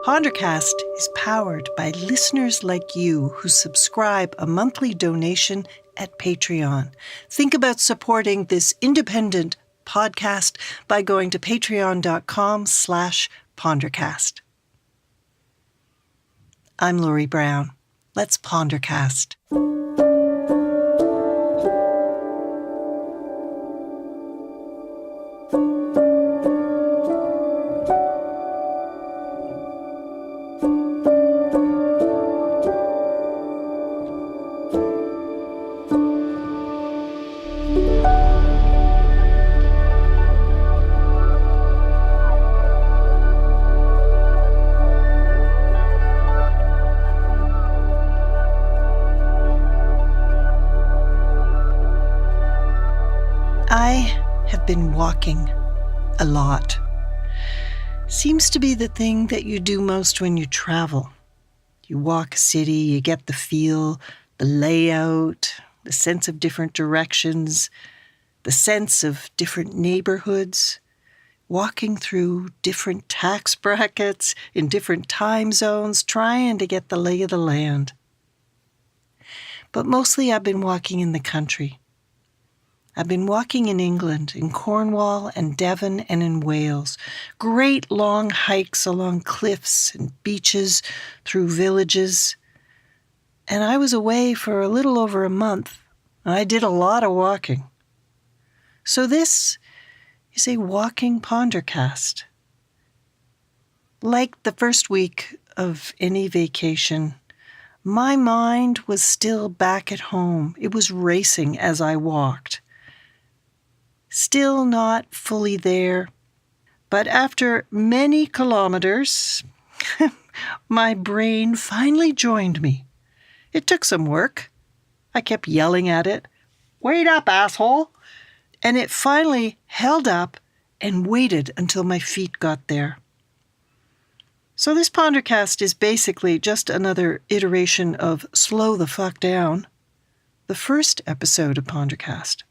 Pondercast is powered by listeners like you who subscribe a monthly donation at Patreon. Think about supporting this independent podcast by going to patreon.com/Pondercast. I'm Laurie Brown. Let's Pondercast. I have been walking a lot. Seems to be the thing that you do most when you travel. You walk a city, you get the feel, the layout, the sense of different directions, the sense of different neighborhoods, walking through different tax brackets in different time zones, trying to get the lay of the land. But mostly I've been walking in the country. I've been walking in England, in Cornwall and Devon and in Wales. Great long hikes along cliffs and beaches, through villages. And I was away for a little over a month, and I did a lot of walking. So this is a walking Pondercast. Like the first week of any vacation, my mind was still back at home. It was racing as I walked. Still not fully there, but after many kilometers, my brain finally joined me. It took some work. I kept yelling at it, "Wait up, asshole!" And it finally held up and waited until my feet got there. So this Pondercast is basically just another iteration of Slow the Fuck Down, the first episode of Pondercast.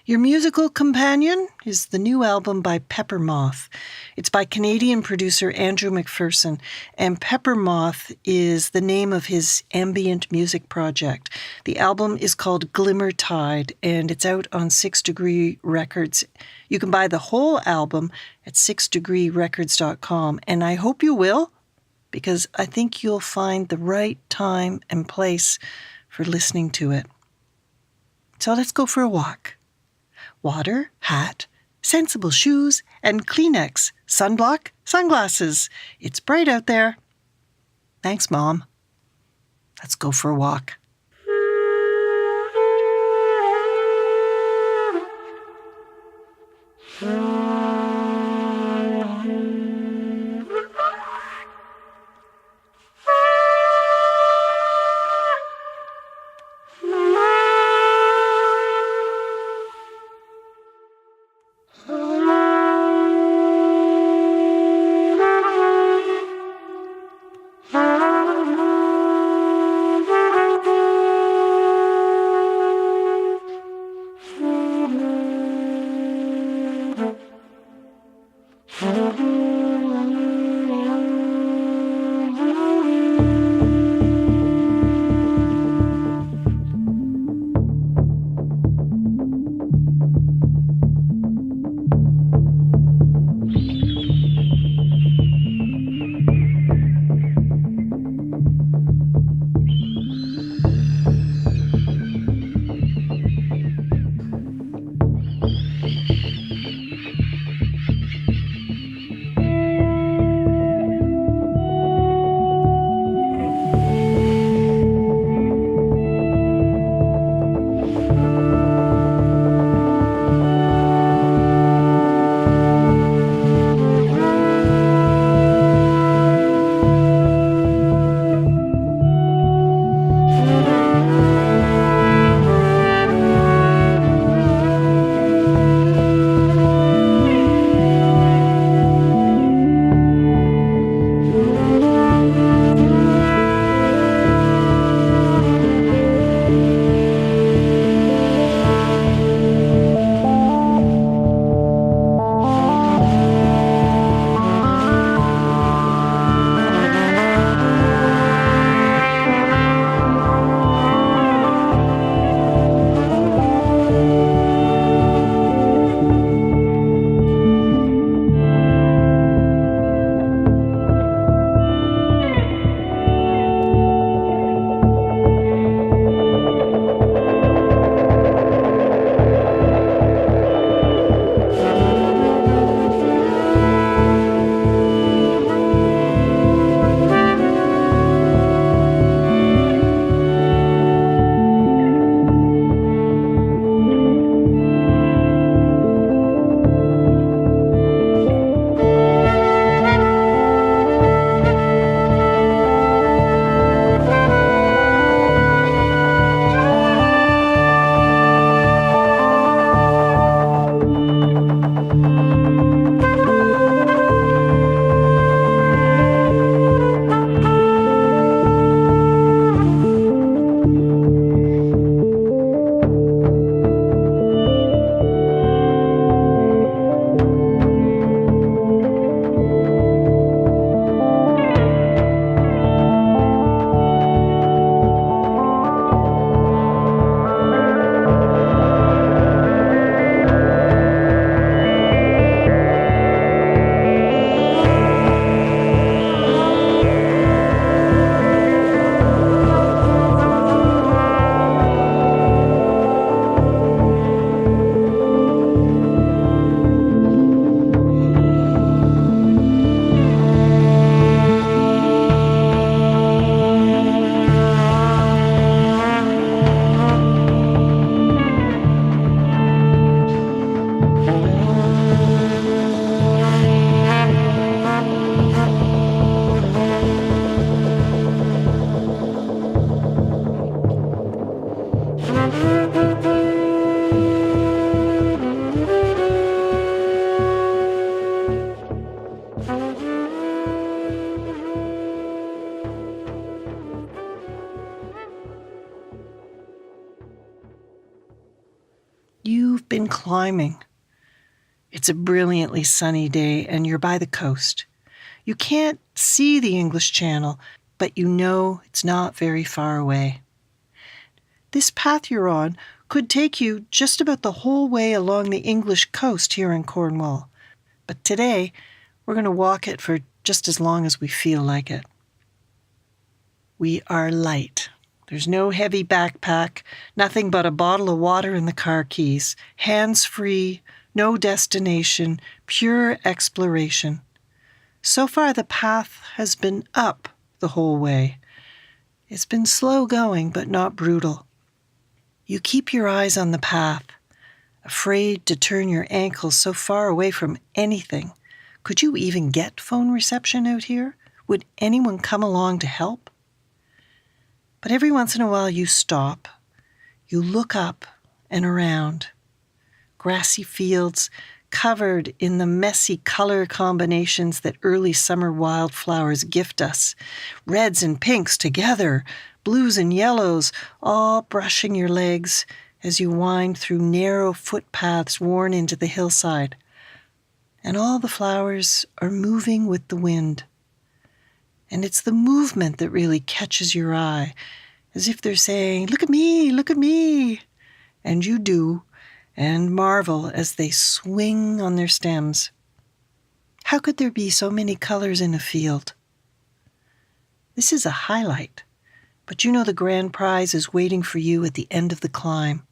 Your musical companion is the new album by Pepper Moth. It's by Canadian producer Andrew McPherson, and Pepper Moth is the name of his ambient music project. The album is called Glimmer Tide, and it's out on 6 Degree Records. You can buy the whole album at 6degreerecords.com, and I hope you will, because I think you'll find the right time and place for listening to it. So let's go for a walk. Water, hat, sensible shoes, and Kleenex, sunblock, sunglasses. It's bright out there. Thanks, Mom. Let's go for a walk. climbing. It's a brilliantly sunny day and you're by the coast. You can't see the English Channel, but you know it's not very far away. This path you're on could take you just about the whole way along the English coast here in Cornwall. But today, we're going to walk it for just as long as we feel like it. We are light. There's no heavy backpack, nothing but a bottle of water in the car keys, hands-free, no destination, pure exploration. So far, the path has been up the whole way. It's been slow going, but not brutal. You keep your eyes on the path, afraid to turn your ankles so far away from anything. Could you even get phone reception out here? Would anyone come along to help? But every once in a while you stop. You look up and around. Grassy fields covered in the messy color combinations that early summer wildflowers gift us. Reds and pinks together, blues and yellows, all brushing your legs as you wind through narrow footpaths worn into the hillside. And all the flowers are moving with the wind. And it's the movement that really catches your eye, as if they're saying, "Look at me, look at me." And you do, and marvel as they swing on their stems. How could there be so many colors in a field? This is a highlight, but you know the grand prize is waiting for you at the end of the climb.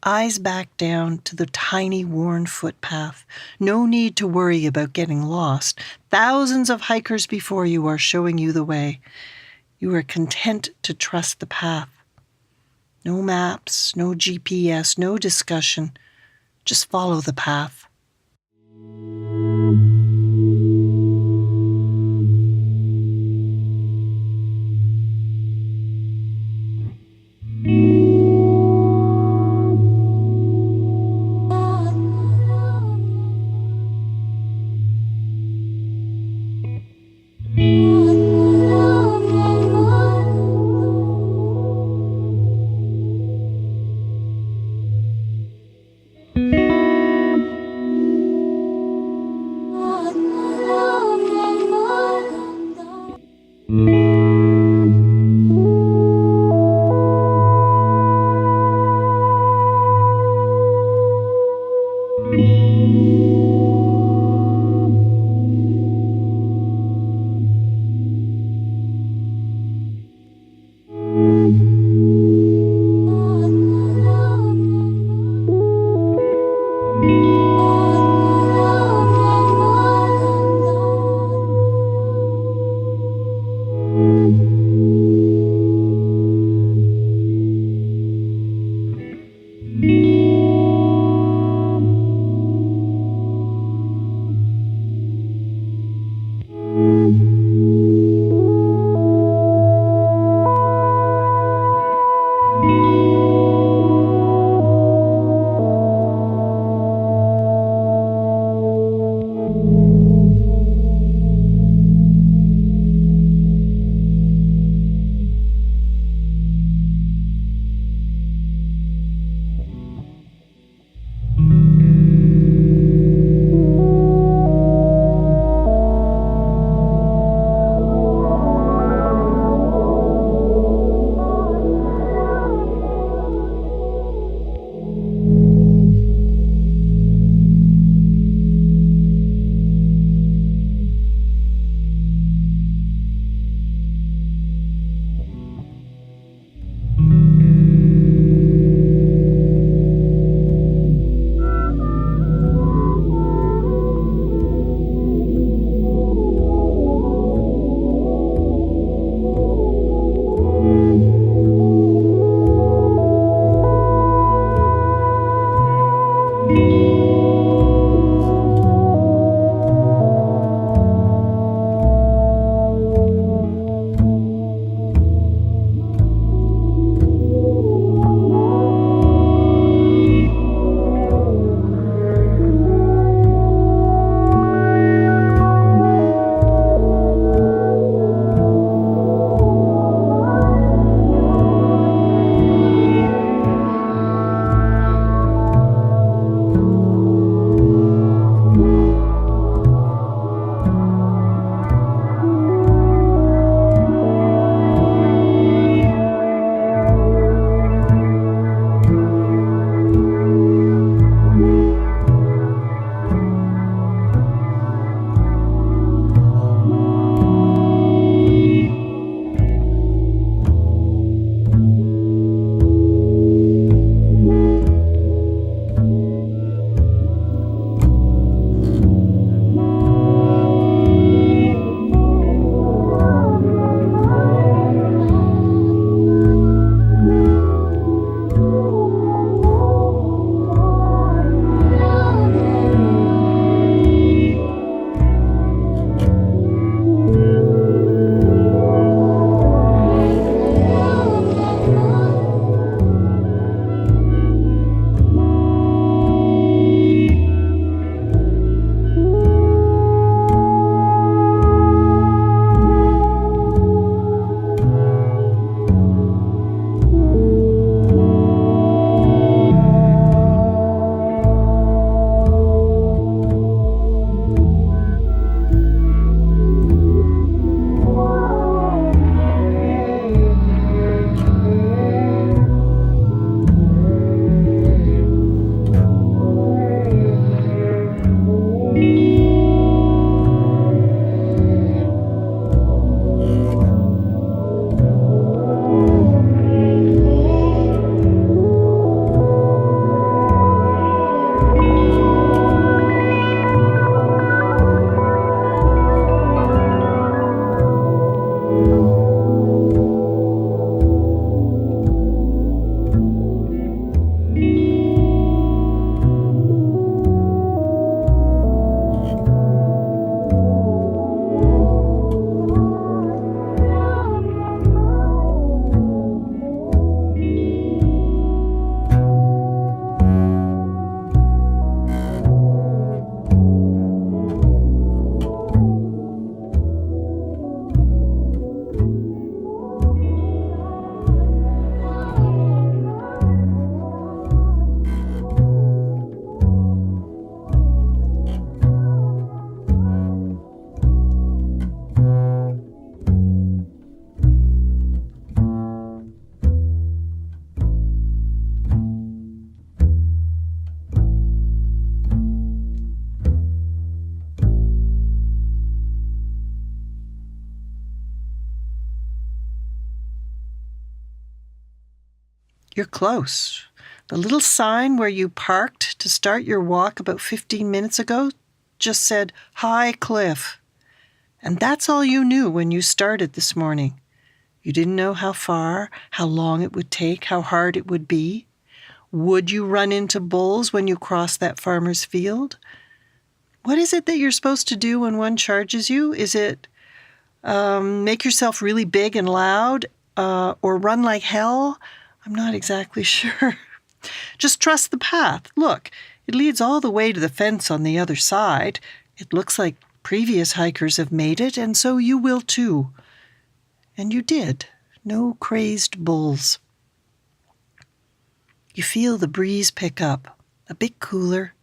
Eyes back down to the tiny worn footpath. No need to worry about getting lost. Thousands of hikers before you are showing you the way. You are content to trust the path. No maps, no GPS, no discussion. Just follow the path. You're close. The little sign where you parked to start your walk about 15 minutes ago just said High Cliff. And that's all you knew when you started this morning. You didn't know how far, how long it would take, how hard it would be. Would you run into bulls when you crossed that farmer's field? What is it that you're supposed to do when one charges you? Is it make yourself really big and loud or run like hell? I'm not exactly sure. Just trust the path. Look, it leads all the way to the fence on the other side. It looks like previous hikers have made it, and so you will too. And you did. No crazed bulls. You feel the breeze pick up, a bit cooler.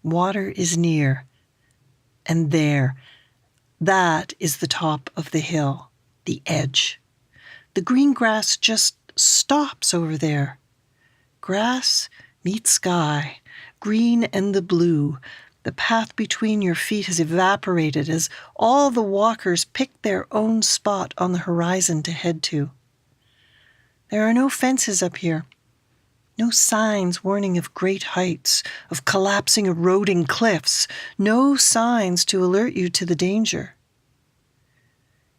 Water is near. And there, that is the top of the hill, the edge. The green grass just stops over there. Grass meets sky, green and the blue. The path between your feet has evaporated as all the walkers pick their own spot on the horizon to head to. There are no fences up here. No signs warning of great heights, of collapsing, eroding cliffs. No signs to alert you to the danger.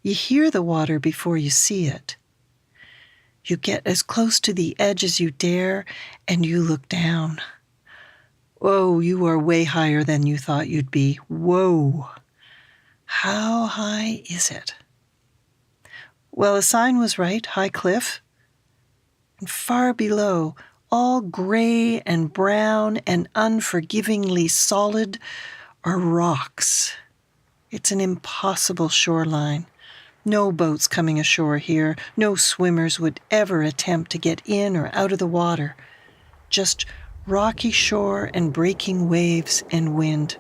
You hear the water before you see it. You get as close to the edge as you dare, and you look down. Whoa, you are way higher than you thought you'd be. Whoa. How high is it? Well, the sign was right, High Cliff. And far below, all gray and brown and unforgivingly solid, are rocks. It's an impossible shoreline. No boats coming ashore here. No swimmers would ever attempt to get in or out of the water. Just rocky shore and breaking waves and wind.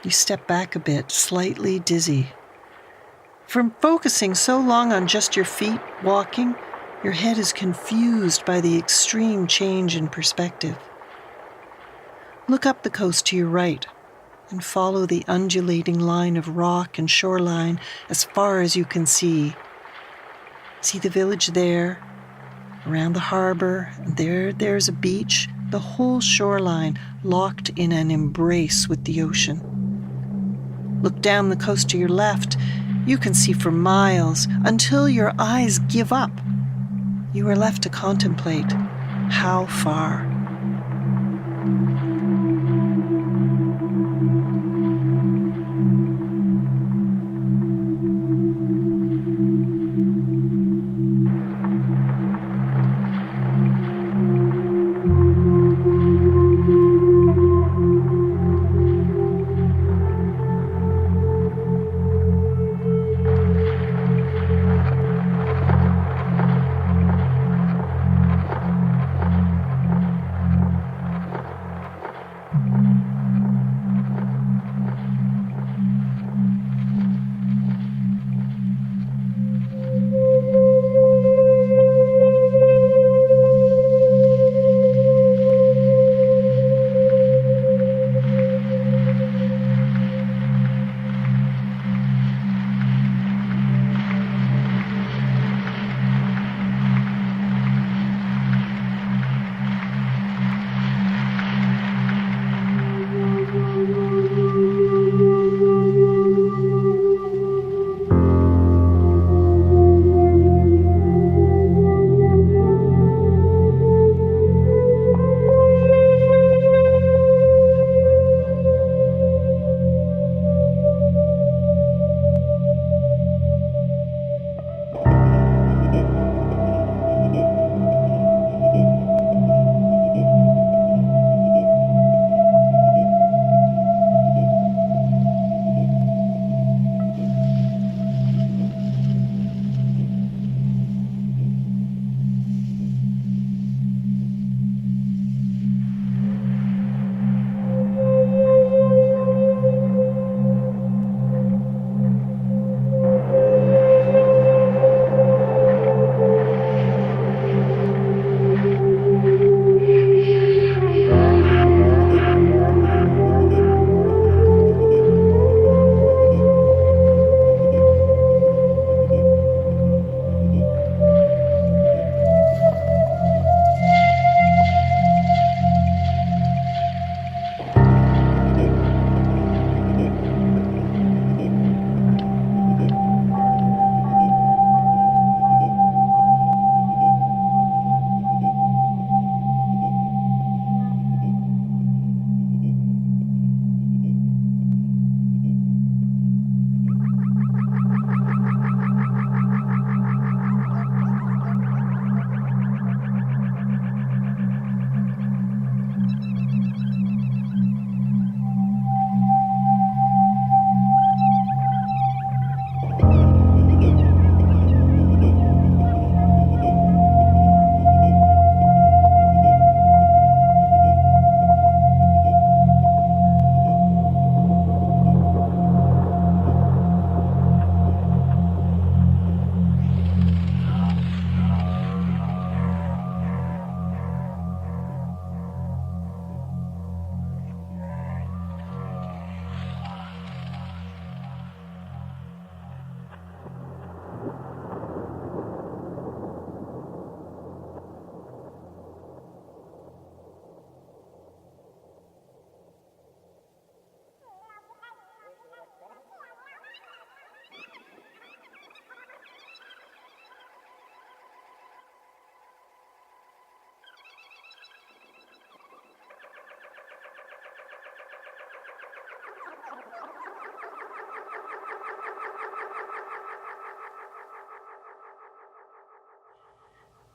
You step back a bit, slightly dizzy. From focusing so long on just your feet walking, your head is confused by the extreme change in perspective. Look up the coast to your right and follow the undulating line of rock and shoreline as far as you can see. See the village there, around the harbor, and there's a beach, the whole shoreline locked in an embrace with the ocean. Look down the coast to your left. You can see for miles until your eyes give up. You are left to contemplate how far.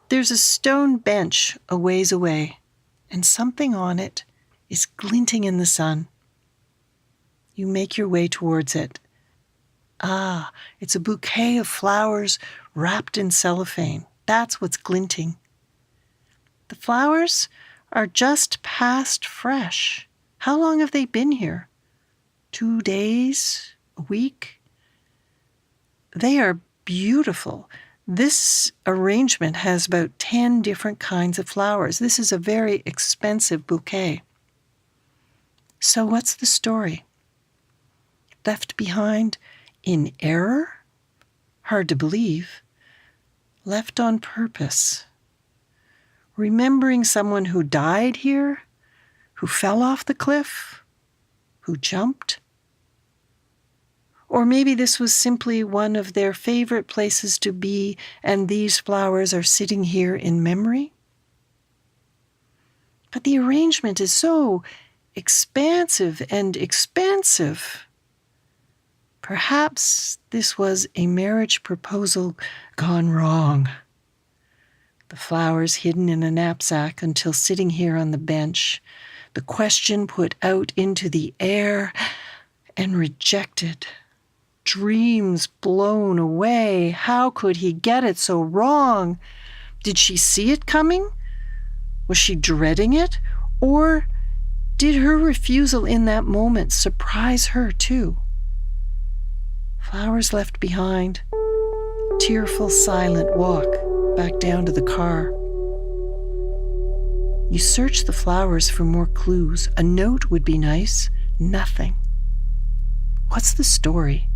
There's a stone bench a ways away, and something on it is glinting in the sun. You make your way towards it. Ah, it's a bouquet of flowers wrapped in cellophane. That's what's glinting. The flowers are just past fresh. How long have they been here? 2 days? A week? They are beautiful. This arrangement has about 10 different kinds of flowers. This is a very expensive bouquet. So what's the story? Left behind in error? Hard to believe. Left on purpose. Remembering someone who died here, who fell off the cliff, who jumped. Or maybe this was simply one of their favorite places to be, and these flowers are sitting here in memory. But the arrangement is so expansive and expansive. Perhaps this was a marriage proposal gone wrong. The flowers hidden in a knapsack until sitting here on the bench, the question put out into the air and rejected. Dreams blown away. How could he get it so wrong? Did she see it coming? Was she dreading it? Or did her refusal in that moment surprise her too? Flowers left behind. Tearful, silent walk back down to the car. You search the flowers for more clues. A note would be nice. Nothing. What's the story?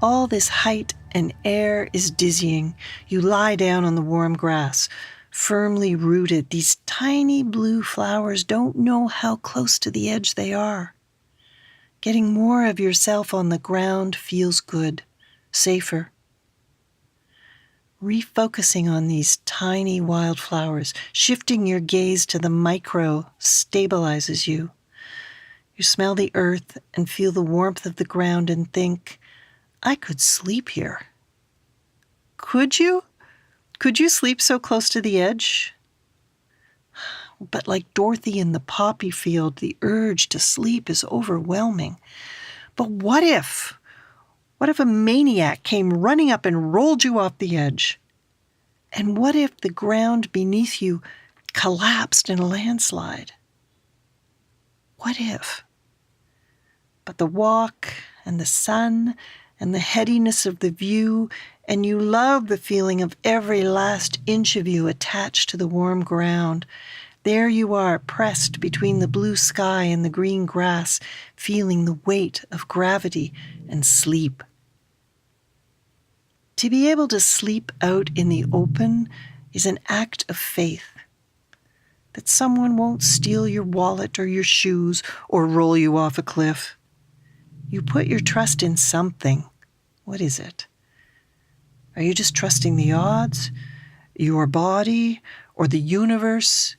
All this height and air is dizzying. You lie down on the warm grass, firmly rooted. These tiny blue flowers don't know how close to the edge they are. Getting more of yourself on the ground feels good, safer. Refocusing on these tiny wildflowers, shifting your gaze to the micro, stabilizes you. You smell the earth and feel the warmth of the ground and think, I could sleep here. Could you? Could you sleep so close to the edge? But like Dorothy in the poppy field, the urge to sleep is overwhelming. But what if? What if a maniac came running up and rolled you off the edge? And what if the ground beneath you collapsed in a landslide? What if? But the walk and the sun and the headiness of the view, and you love the feeling of every last inch of you attached to the warm ground. There you are, pressed between the blue sky and the green grass, feeling the weight of gravity and sleep. To be able to sleep out in the open is an act of faith. That someone won't steal your wallet or your shoes or roll you off a cliff. You put your trust in something. What is it? Are you just trusting the odds, your body, or the universe?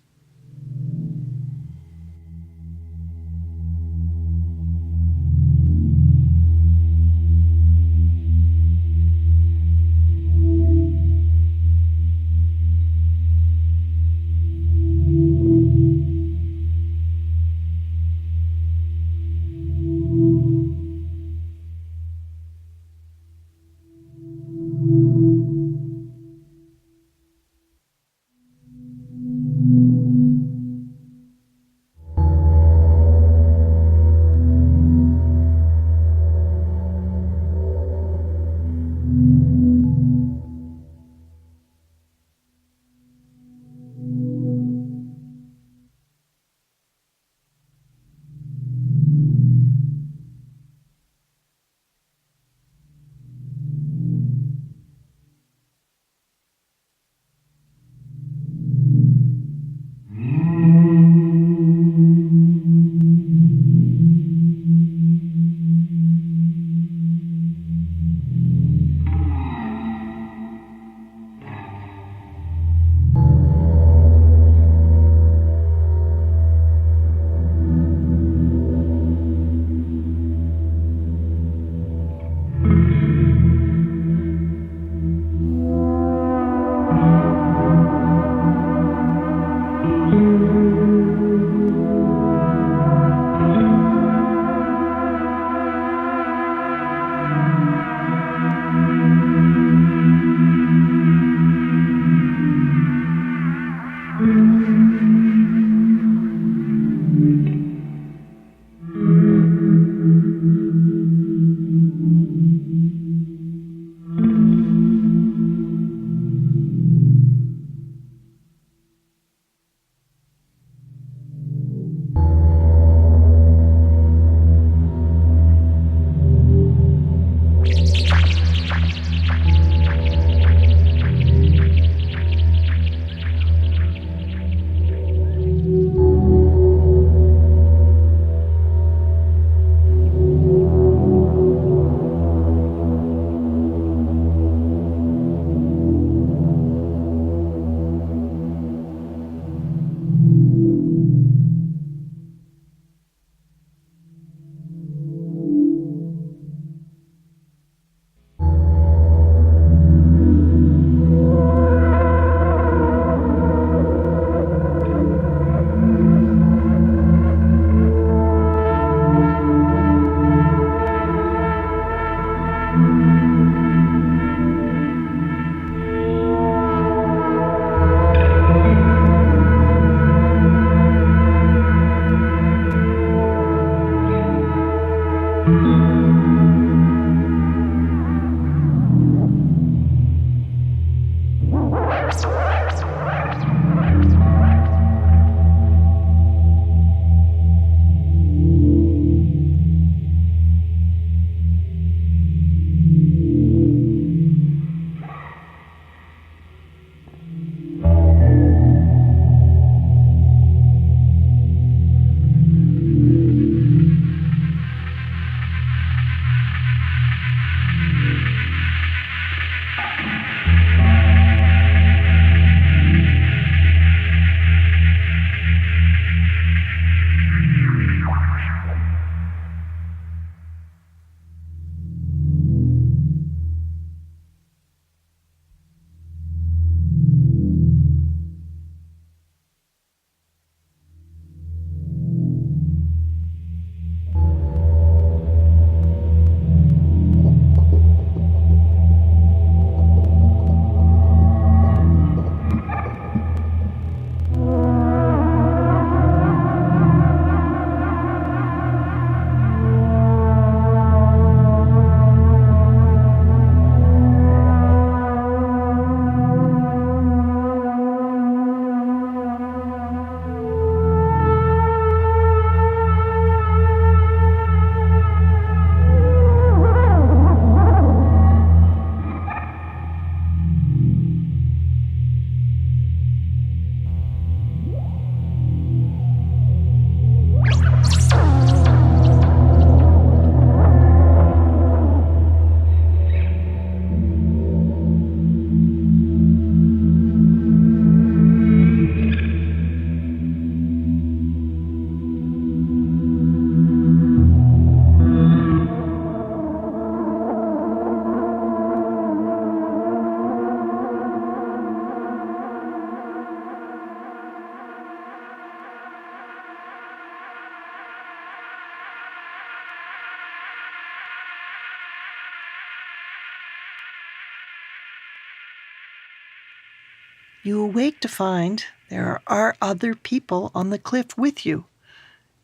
You awake to find there are other people on the cliff with you.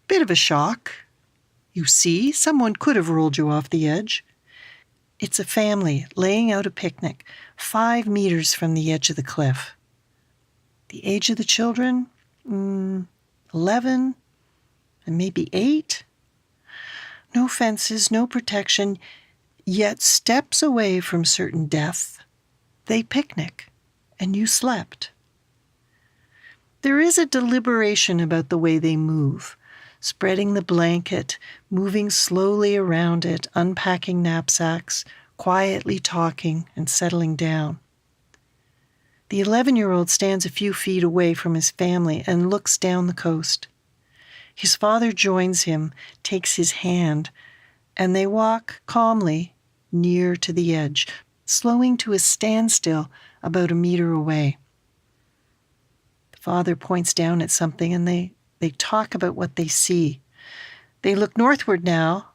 Bit of a shock. You see, someone could have rolled you off the edge. It's a family laying out a picnic 5 meters from the edge of the cliff. The age of the children? 11 and maybe 8. No fences, no protection, yet steps away from certain death. They picnic, and you slept. There is a deliberation about the way they move, spreading the blanket, moving slowly around it, unpacking knapsacks, quietly talking and settling down. The 11-year-old stands a few feet away from his family and looks down the coast. His father joins him, takes his hand, and they walk calmly near to the edge, slowing to a standstill about a meter away. The father points down at something and they talk about what they see. They look northward now,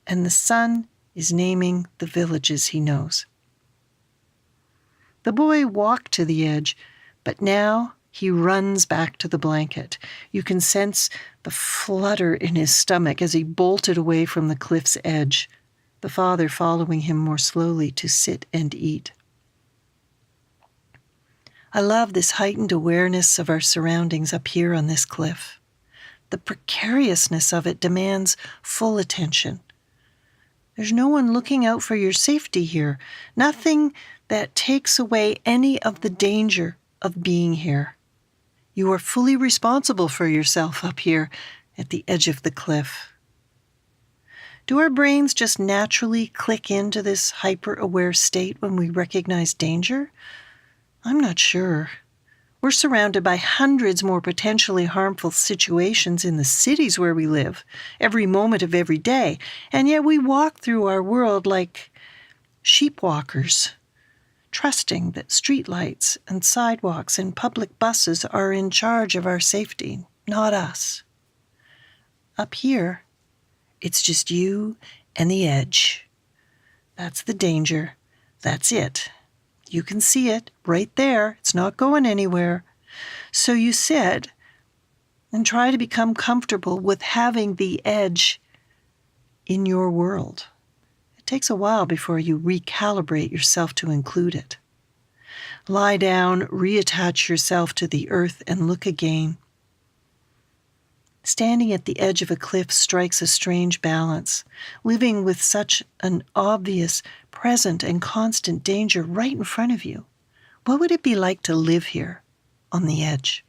and the sun is naming the villages he knows. The boy walked to the edge, but now he runs back to the blanket. You can sense the flutter in his stomach as he bolted away from the cliff's edge, the father following him more slowly to sit and eat. I love this heightened awareness of our surroundings up here on this cliff. The precariousness of it demands full attention. There's no one looking out for your safety here, nothing that takes away any of the danger of being here. You are fully responsible for yourself up here at the edge of the cliff. Do our brains just naturally click into this hyper-aware state when we recognize danger? I'm not sure. We're surrounded by hundreds more potentially harmful situations in the cities where we live, every moment of every day, and yet we walk through our world like sheepwalkers, trusting that streetlights and sidewalks and public buses are in charge of our safety, not us. Up here, it's just you and the edge. That's the danger. That's it. You can see it right there. It's not going anywhere. So you sit and try to become comfortable with having the edge in your world. It takes a while before you recalibrate yourself to include it. Lie down, reattach yourself to the earth, and look again. Standing at the edge of a cliff strikes a strange balance. Living with such an obvious, present, and constant danger right in front of you. What would it be like to live here on the edge?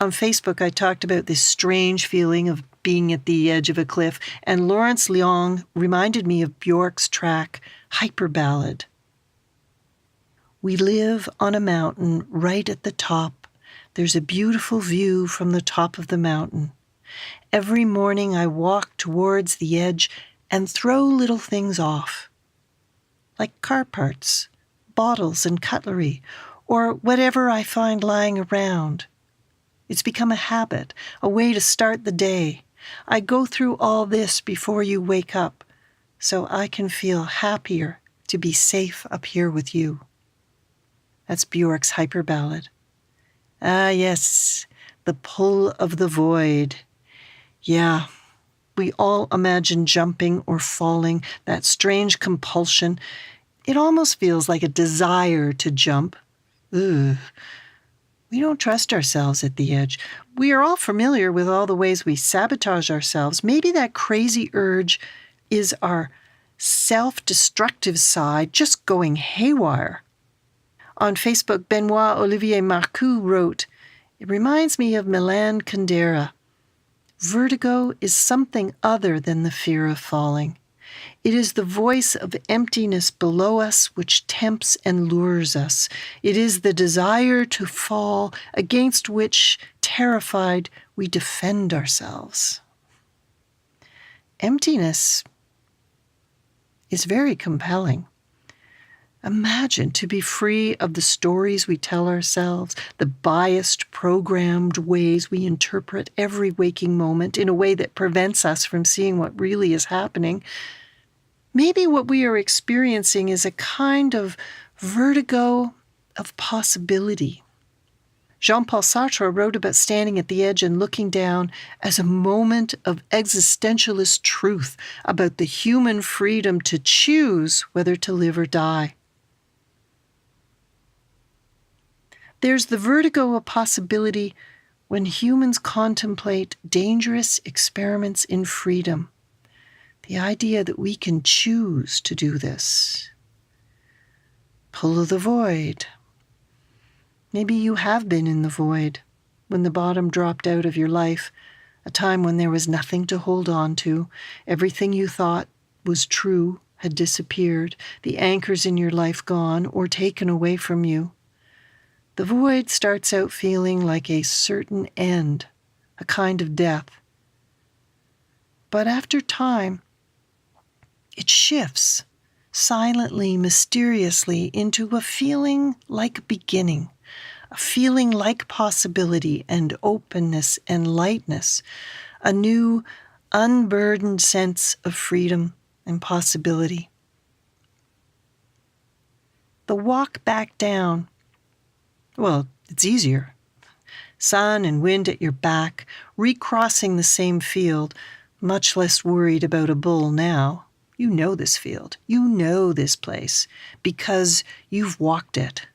On Facebook, I talked about this strange feeling of being at the edge of a cliff, and Lawrence Leong reminded me of Bjork's track, Hyper Ballad. We live on a mountain right at the top. There's a beautiful view from the top of the mountain. Every morning I walk towards the edge and throw little things off, like car parts, bottles and cutlery, or whatever I find lying around. It's become a habit, a way to start the day. I go through all this before you wake up, so I can feel happier to be safe up here with you. That's Bjork's Hyper Ballad. Ah, yes, the pull of the void. Yeah, we all imagine jumping or falling, that strange compulsion. It almost feels like a desire to jump. Ugh. We don't trust ourselves at the edge. We are all familiar with all the ways we sabotage ourselves. Maybe that crazy urge is our self-destructive side just going haywire. On Facebook, Benoit Olivier Marcoux wrote, "It reminds me of Milan Kundera. Vertigo is something other than the fear of falling. It is the voice of emptiness below us which tempts and lures us. It is the desire to fall against which, terrified, we defend ourselves." Emptiness is very compelling. Imagine to be free of the stories we tell ourselves, the biased, programmed ways we interpret every waking moment in a way that prevents us from seeing what really is happening. Maybe what we are experiencing is a kind of vertigo of possibility. Jean-Paul Sartre wrote about standing at the edge and looking down as a moment of existentialist truth about the human freedom to choose whether to live or die. There's the vertigo of possibility when humans contemplate dangerous experiments in freedom. The idea that we can choose to do this. Pull of the void. Maybe you have been in the void, when the bottom dropped out of your life, a time when there was nothing to hold on to. Everything you thought was true had disappeared, the anchors in your life gone or taken away from you. The void starts out feeling like a certain end, a kind of death. But after time, it shifts silently, mysteriously into a feeling like beginning, a feeling like possibility and openness and lightness, a new, unburdened sense of freedom and possibility. The walk back down Well, it's easier. Sun and wind at your back, recrossing the same field, much less worried about a bull now. You know this field. You know this place because you've walked it.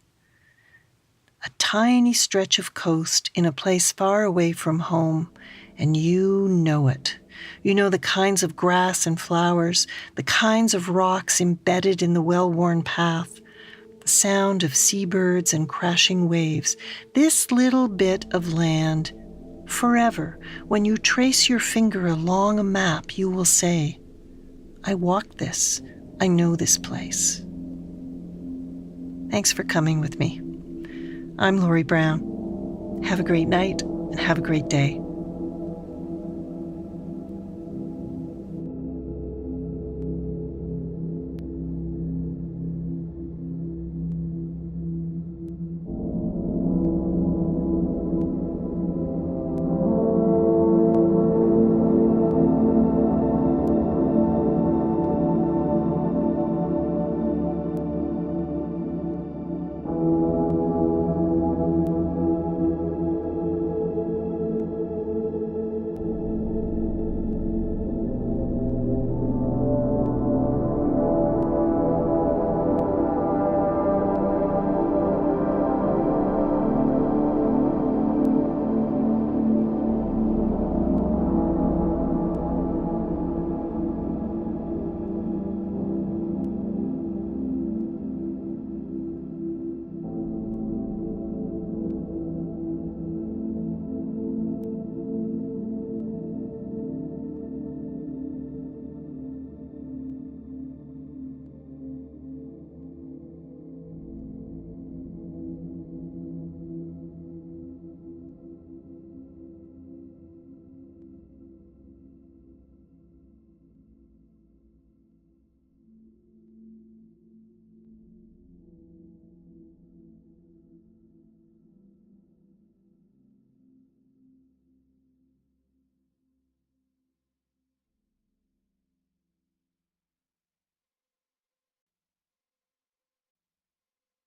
A tiny stretch of coast in a place far away from home, and you know it. You know the kinds of grass and flowers, the kinds of rocks embedded in the well-worn path, the sound of seabirds and crashing waves. This little bit of land, forever, when you trace your finger along a map, you will say, I walked this. I know this place. Thanks for coming with me. I'm Lori Brown. Have a great night and have a great day.